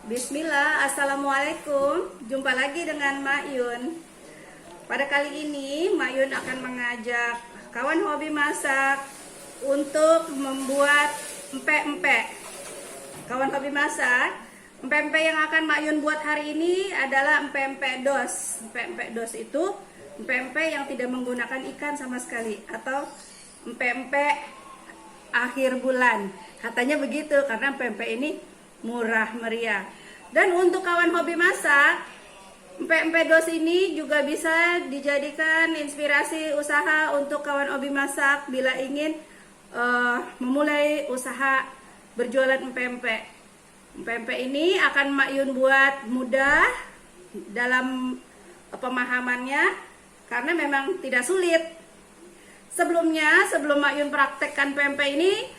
Bismillah, Assalamualaikum. Jumpa lagi dengan Mak Yun. Pada kali ini Mak Yun akan mengajak kawan hobi masak untuk membuat empek-empek. Kawan hobi masak, empek-empek yang akan Mak Yun buat hari ini adalah empek-empek dos. Empek-empek dos itu empek-empek yang tidak menggunakan ikan sama sekali, atau empek-empek akhir bulan. Katanya begitu karena empek-empek ini murah meriah. Dan untuk kawan hobi masak, empek-empek dos ini juga bisa dijadikan inspirasi usaha untuk kawan hobi masak bila ingin memulai usaha berjualan empek-empek. Empek-empek ini akan Mak Yun buat mudah dalam pemahamannya karena memang tidak sulit. Sebelumnya, sebelum Mak Yun praktekkan pempek ini,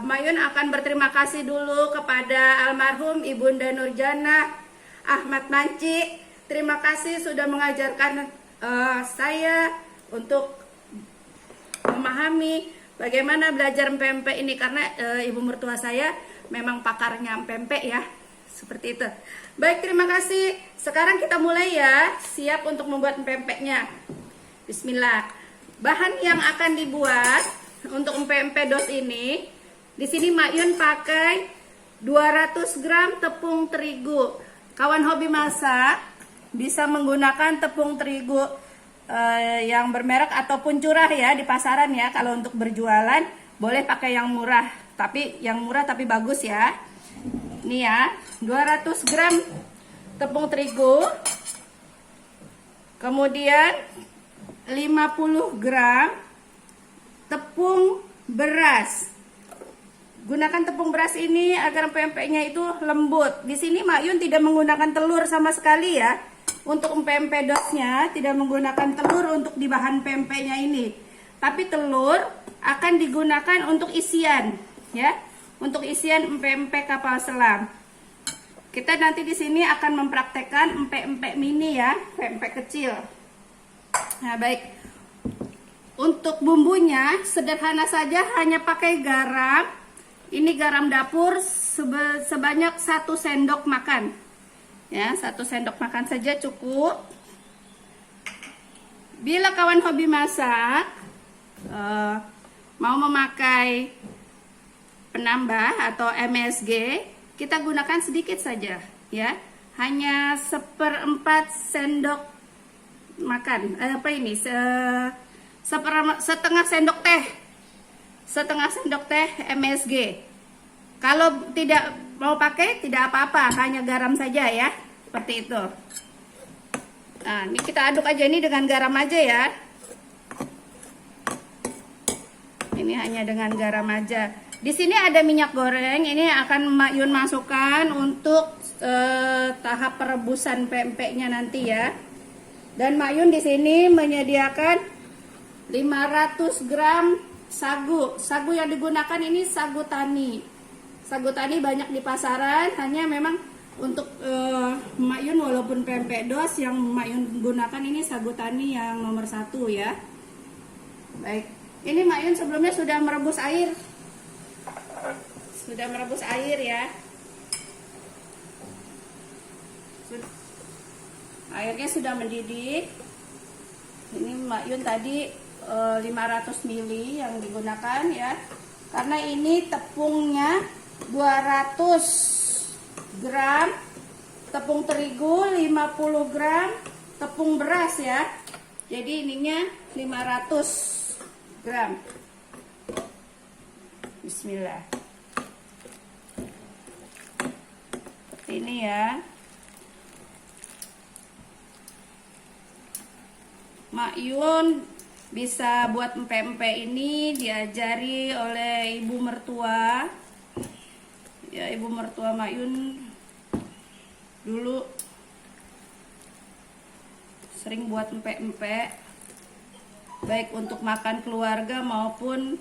Mak Yun akan berterima kasih dulu kepada almarhum Ibunda Nurjana Ahmad Manci. Terima kasih sudah mengajarkan saya untuk memahami bagaimana belajar pempek ini, karena ibu mertua saya memang pakarnya pempek ya, seperti itu. Baik, terima kasih. Sekarang kita mulai ya, siap untuk membuat pempeknya. Bismillah. Bahan yang akan dibuat untuk empek-empek dos ini, di sini Mak Yun pakai 200 gram tepung terigu. Kawan hobi masak bisa menggunakan tepung terigu yang bermerek ataupun curah ya di pasaran ya. Kalau untuk berjualan boleh pakai yang murah, tapi yang murah tapi bagus ya. Ini ya, 200 gram tepung terigu. Kemudian 50 gram tepung beras. Gunakan tepung beras ini agar empek-empeknya itu lembut. Di sini Mak Yun tidak menggunakan telur sama sekali ya. Untuk empek-empek dosnya tidak menggunakan telur untuk di bahan pempeknya ini. Tapi telur akan digunakan untuk isian ya. Untuk isian empek-empek kapal selam. Kita nanti di sini akan mempraktekkan empek-empek mini ya, empek-empek kecil. Nah, baik. Untuk bumbunya sederhana saja, hanya pakai garam. Ini garam dapur sebanyak 1 sendok makan. Ya, 1 sendok makan saja cukup. Bila kawan hobi masak mau memakai penambah atau MSG, kita gunakan sedikit saja ya. Hanya 1/4 sendok makan, setengah sendok teh, MSG. Kalau tidak mau pakai tidak apa-apa, hanya garam saja ya, seperti itu. Nah, ini kita aduk aja ini dengan garam aja ya. Ini hanya dengan garam aja. Di sini ada minyak goreng, ini akan Mak Yun masukkan untuk tahap perebusan pempeknya nanti ya. Dan Mak Yun di sini menyediakan 500 gram sagu. Sagu yang digunakan ini sagu tani. Sagu tani banyak di pasaran, hanya memang untuk Mak Yun walaupun pempek dos yang Mak Yun gunakan ini sagu tani yang nomor 1 ya. Baik, ini Mak Yun sebelumnya sudah merebus air. Sudah merebus air ya. Airnya sudah mendidih. Ini Mak Yun tadi 500 ml yang digunakan ya. Karena ini tepungnya 200 gram tepung terigu, 50 gram tepung beras ya. Jadi ininya 500 gram. Bismillah. Ini ya. Mak Yun bisa buat empek-empek ini diajari oleh ibu mertua. Ya, ibu mertua Mak Yun dulu sering buat empek-empek, baik untuk makan keluarga maupun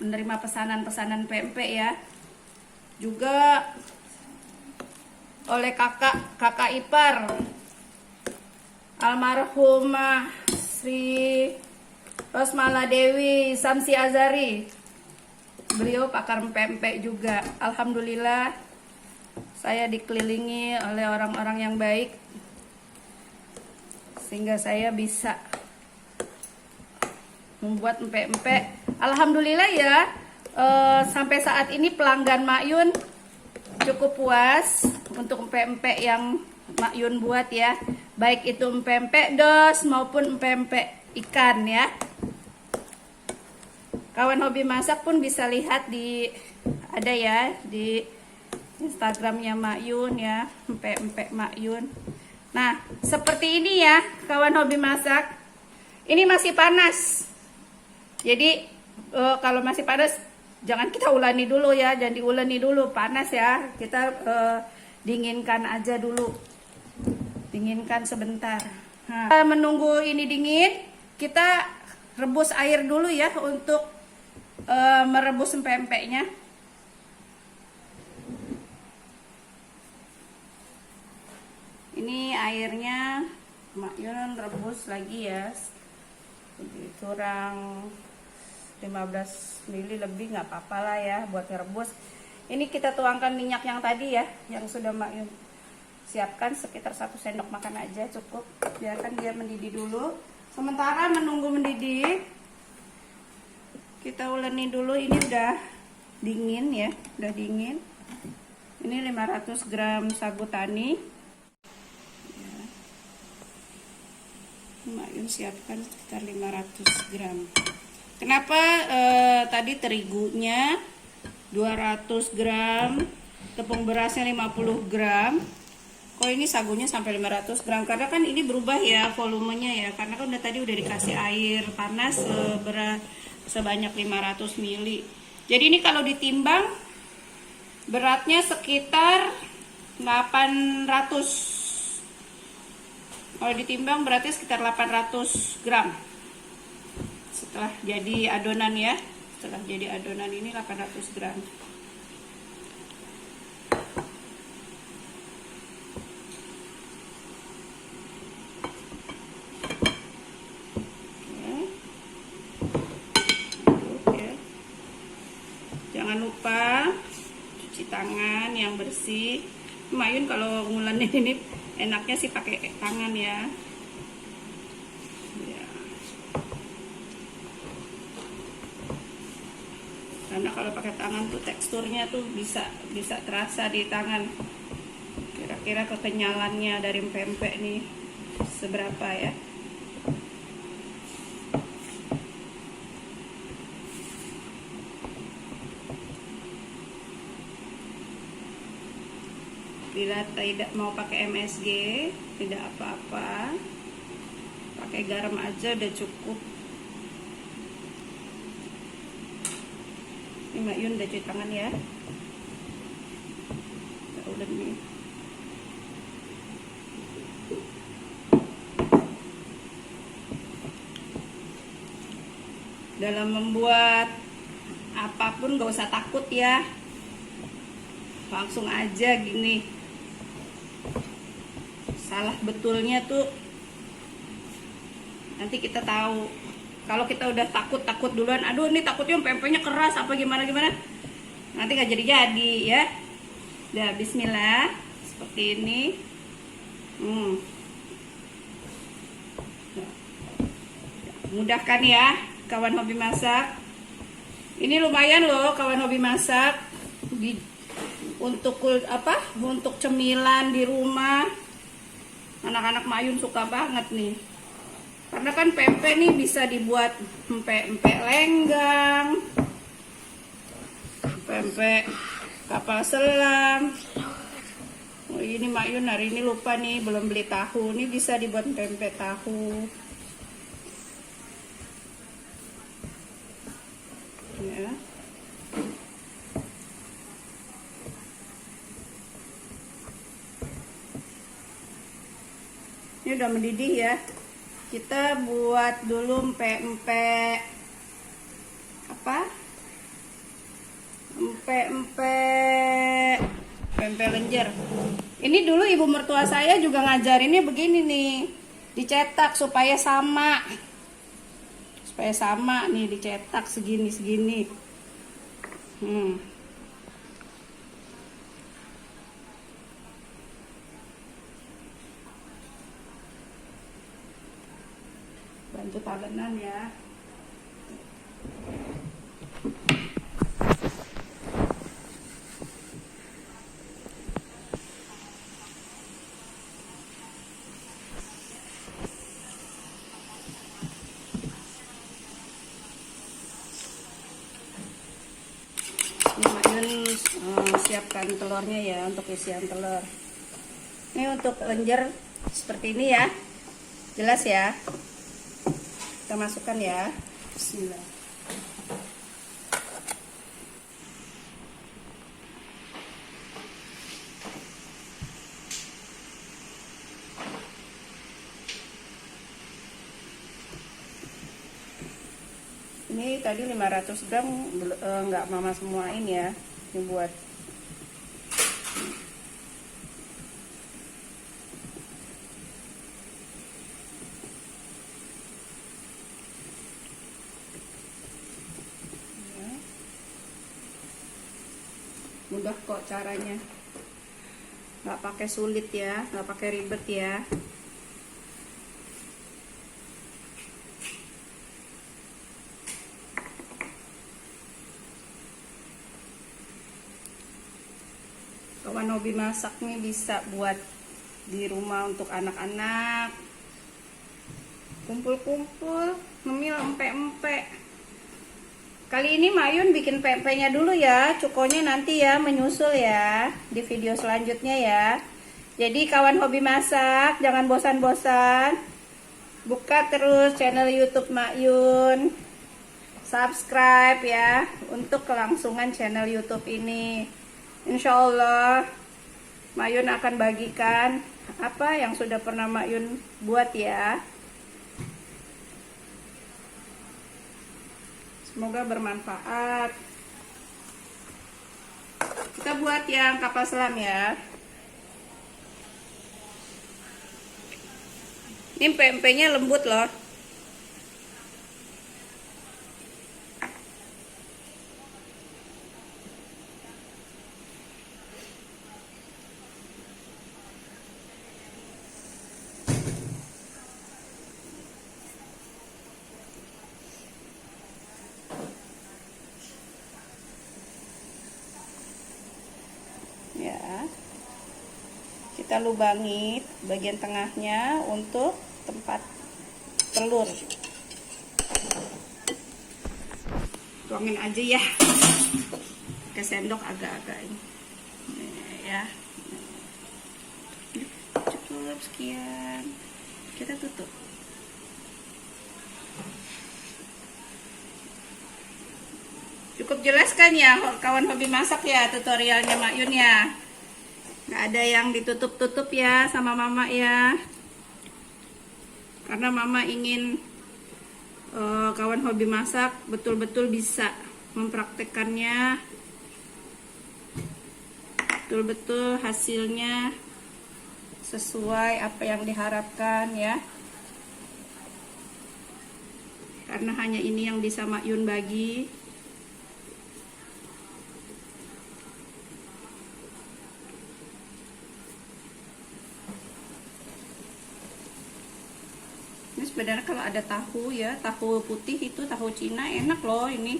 menerima pesanan-pesanan pempek ya. Juga oleh kakak ipar almarhumah Sri Rosmala Dewi Samsi Azari. Beliau pakar pempek juga. Alhamdulillah saya dikelilingi oleh orang-orang yang baik sehingga saya bisa membuat empek-empek. Alhamdulillah ya, sampai saat ini pelanggan Mak Yun cukup puas untuk empek-empek yang Mak Yun buat ya, baik itu empek-empek dos maupun empek-empek ikan ya. Kawan hobi masak pun bisa lihat ada ya di Instagramnya Mak Yun ya, empek-empek Mak Yun. Nah, seperti ini ya kawan hobi masak. Ini masih panas. Jadi kalau masih panas jangan kita ulani dulu ya, jangan diulani dulu, panas ya. Kita dinginkan aja dulu. Dinginkan sebentar. Nah, menunggu ini dingin, kita rebus air dulu ya untuk merebus empek-empeknya. Ini airnya Mak Yun rebus lagi ya, kurang 15 ml lebih, nggak apa-apa lah ya buat rebus. Ini kita tuangkan minyak yang tadi ya, yang sudah Mak Yun siapkan, sekitar 1 sendok makan aja cukup. Biarkan dia mendidih dulu. Sementara menunggu mendidih, kita uleni dulu. Ini udah dingin ya, udah dingin. Ini 500 gram sagu tani. Mak Yun siapkan sekitar 500 gram. Kenapa tadi terigunya 200 gram, tepung berasnya 50 gram, kok ini sagunya sampai 500 gram? Karena kan ini berubah ya volumenya ya, karena kan tadi udah dikasih air panas sebanyak 500 ml. Jadi ini kalau ditimbang beratnya sekitar 800. Kalau ditimbang berarti sekitar 800 gram. Setelah jadi adonan ya, setelah jadi adonan ini 800 gram. Oke. Jangan lupa cuci tangan yang bersih. Mak Yun kalau ngulanin ini enaknya sih pakai tangan ya. Karena kalau pakai tangan tuh teksturnya tuh bisa terasa di tangan. Kira-kira kekenyalannya dari empek-empek nih seberapa ya? Bila tidak mau pakai MSG, tidak apa-apa, pakai garam aja udah cukup. Ini Mak Yun udah cuci tangan ya. Udah nih. Dalam membuat apapun gak usah takut ya, langsung aja gini. Salah betulnya tuh nanti kita tahu. Kalau kita udah takut duluan, aduh ini takutnya empek-empeknya keras apa gimana, nanti gak jadi ya. Udah, bismillah, seperti ini. Mudah kan ya kawan hobi masak. Ini lumayan loh kawan hobi masak untuk cemilan di rumah. Anak-anak Mak Yun suka banget nih. Karena kan pempek nih bisa dibuat empek-empek lenggang, pempek kapal selam. Oh, ini Mak Yun hari ini lupa nih, belum beli tahu. Ini bisa dibuat pempek tahu. Ya. Ini udah mendidih ya. Kita buat dulu empek-empek pempek lenjer. Ini dulu ibu mertua saya juga ngajarinnya begini nih, dicetak supaya sama nih, dicetak segini. Untuk talenan ya. Siapkan telurnya ya, untuk isian telur. Ini untuk lenjer seperti ini ya, jelas ya. Kita masukkan ya. Bismillah. Ini tadi 500 gram, nggak mama semuain ya, ini buat mudah kok caranya, nggak pakai sulit ya, nggak pakai ribet ya. Kawan hobi masak nih bisa buat di rumah untuk anak-anak, kumpul-kumpul ngemil empek-empek. Kali ini Mayun bikin pempeknya dulu ya, cukonya nanti ya menyusul ya di video selanjutnya ya. Jadi kawan hobi masak, jangan bosan-bosan, buka terus channel YouTube Mayun, subscribe ya untuk kelangsungan channel YouTube ini. Insya Allah Mayun akan bagikan apa yang sudah pernah Mayun buat ya. Semoga bermanfaat. Kita buat yang kapal selam ya. Ini pempeknya lembut loh. Ya, kita lubangi bagian tengahnya untuk tempat telur. Tuangin aja ya, pakai sendok agak-agak ini ya. Cukup sekian, kita tutup. Cukup jelaskan ya kawan hobi masak ya, tutorialnya Mayun ya. Nggak ada yang ditutup-tutup ya sama mama ya. Karena mama ingin kawan hobi masak betul-betul bisa mempraktekannya, betul-betul hasilnya sesuai apa yang diharapkan ya. Karena hanya ini yang bisa Mayun bagi. Ini sebenarnya kalau ada tahu ya, tahu putih itu tahu Cina enak loh, ini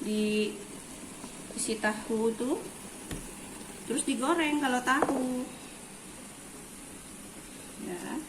diisi tahu tuh, terus digoreng kalau tahu ya.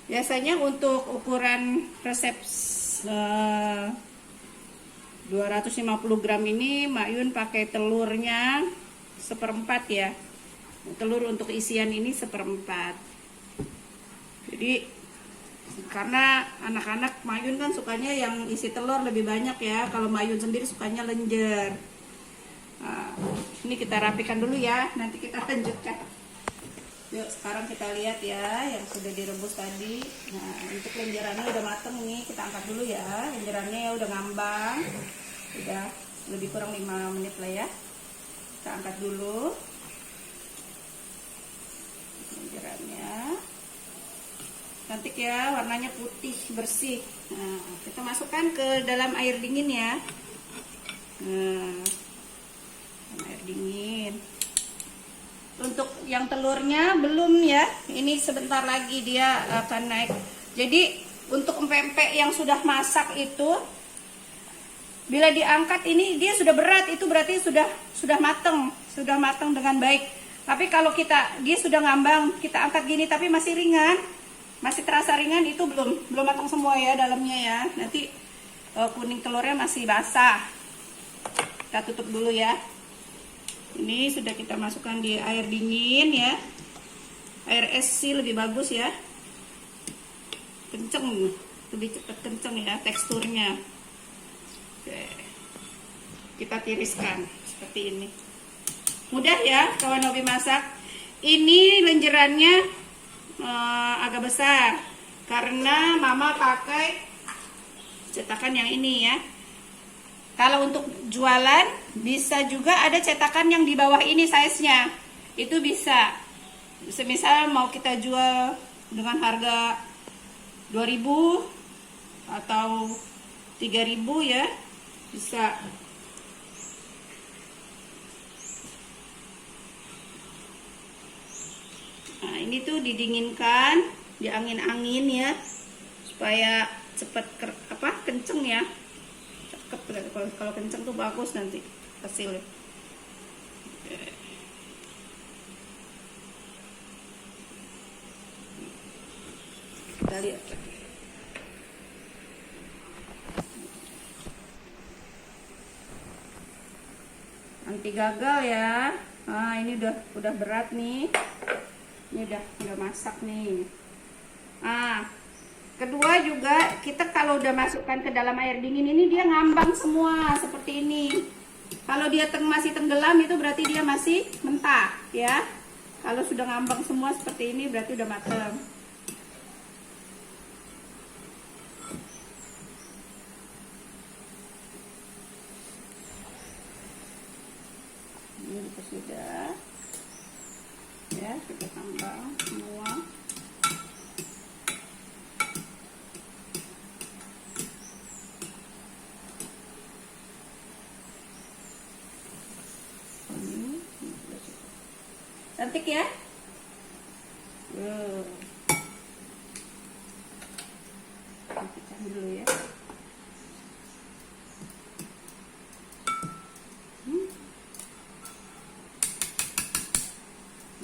Biasanya untuk ukuran resep 250 gram ini Mak Yun pakai telurnya 1/4 ya. Telur untuk isian ini 1/4. Jadi karena anak-anak Mak Yun kan sukanya yang isi telur lebih banyak ya. Kalau Mak Yun sendiri sukanya lenjer. Nah, ini kita rapikan dulu ya, nanti kita lanjutkan. Yuk sekarang kita lihat ya yang sudah direbus tadi. Nah untuk lenjerannya udah mateng nih, kita angkat dulu ya. Lenjerannya udah ngambang, udah lebih kurang 5 menit lah ya. Kita angkat dulu lenjerannya. Cantik ya, warnanya putih bersih. Nah kita masukkan ke dalam air dingin ya. Nah, air dingin. Untuk yang telurnya belum ya, ini sebentar lagi dia akan naik. Jadi untuk empek-empek yang sudah masak itu, bila diangkat ini dia sudah berat, itu berarti sudah mateng dengan baik. Tapi kalau dia sudah ngambang, kita angkat gini tapi masih ringan, masih terasa ringan, itu belum matang semua ya dalamnya ya. Nanti kuning telurnya masih basah. Kita tutup dulu ya. Ini sudah kita masukkan di air dingin ya. Air es sih lebih bagus ya. Kenceng, lebih cepat kenceng ya teksturnya. Oke. Kita tiriskan seperti ini. Mudah ya kawan hobi masak. Ini lenjerannya agak besar karena mama pakai cetakan yang ini ya. Kalau untuk jualan bisa juga ada cetakan yang di bawah ini size-nya. Itu bisa. Semisal mau kita jual dengan harga 2.000 atau 3.000 ya, bisa. Nah, ini tuh didinginkan, diangin-angin ya, supaya cepat kenceng ya. Kalau kenceng tuh bagus nanti hasilnya. Kita lihat. Anti gagal ya. Nah ini udah berat nih. Ini udah masak nih. Ah. Kedua juga kita kalau udah masukkan ke dalam air dingin ini dia ngambang semua seperti ini. Kalau dia masih tenggelam itu berarti dia masih mentah ya. Kalau sudah ngambang semua seperti ini berarti udah matang. Ini sudah ya, sudah ngambang semua. Cantik ya. Pecahkan dulu ya.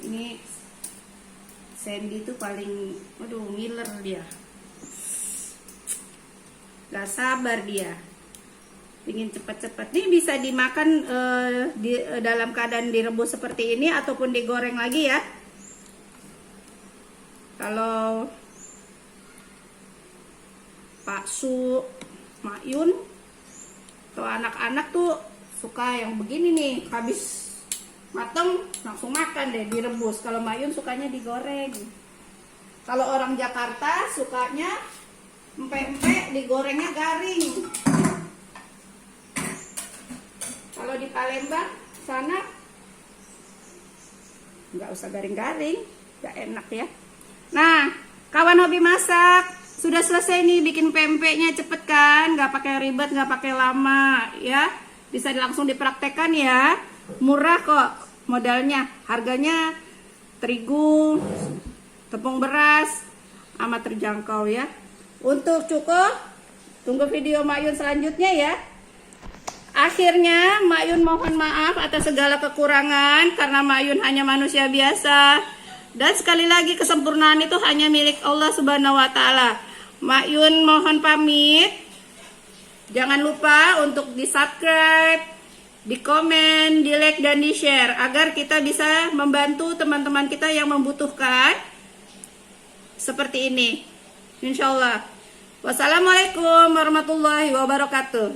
Ini Sandy tuh paling, waduh, ngiler dia. Gak sabar dia. Ingin cepat-cepat. Ini bisa dimakan dalam keadaan direbus seperti ini ataupun digoreng lagi ya. Kalau Pak Su, Mak Yun, atau anak-anak tuh suka yang begini nih, habis mateng langsung makan deh, direbus. Kalau Mak Yun sukanya digoreng. Kalau orang Jakarta sukanya empek-empek, digorengnya garing. Kalau di Palembang sana nggak usah garing-garing, nggak enak ya. Nah, kawan hobi masak, sudah selesai nih bikin pempeknya, cepet kan? Nggak pakai ribet, nggak pakai lama ya. Bisa langsung dipraktekkan ya. Murah kok modalnya, harganya terigu, tepung beras, amat terjangkau ya. Untuk cukup, tunggu video Mak Yun selanjutnya ya. Akhirnya Mak Yun mohon maaf atas segala kekurangan karena Mak Yun hanya manusia biasa. Dan sekali lagi kesempurnaan itu hanya milik Allah Subhanahu wa taala. Mak Yun mohon pamit. Jangan lupa untuk di-subscribe, di-komen, di-like, dan di-share agar kita bisa membantu teman-teman kita yang membutuhkan seperti ini. Insya Allah. Wassalamualaikum warahmatullahi wabarakatuh.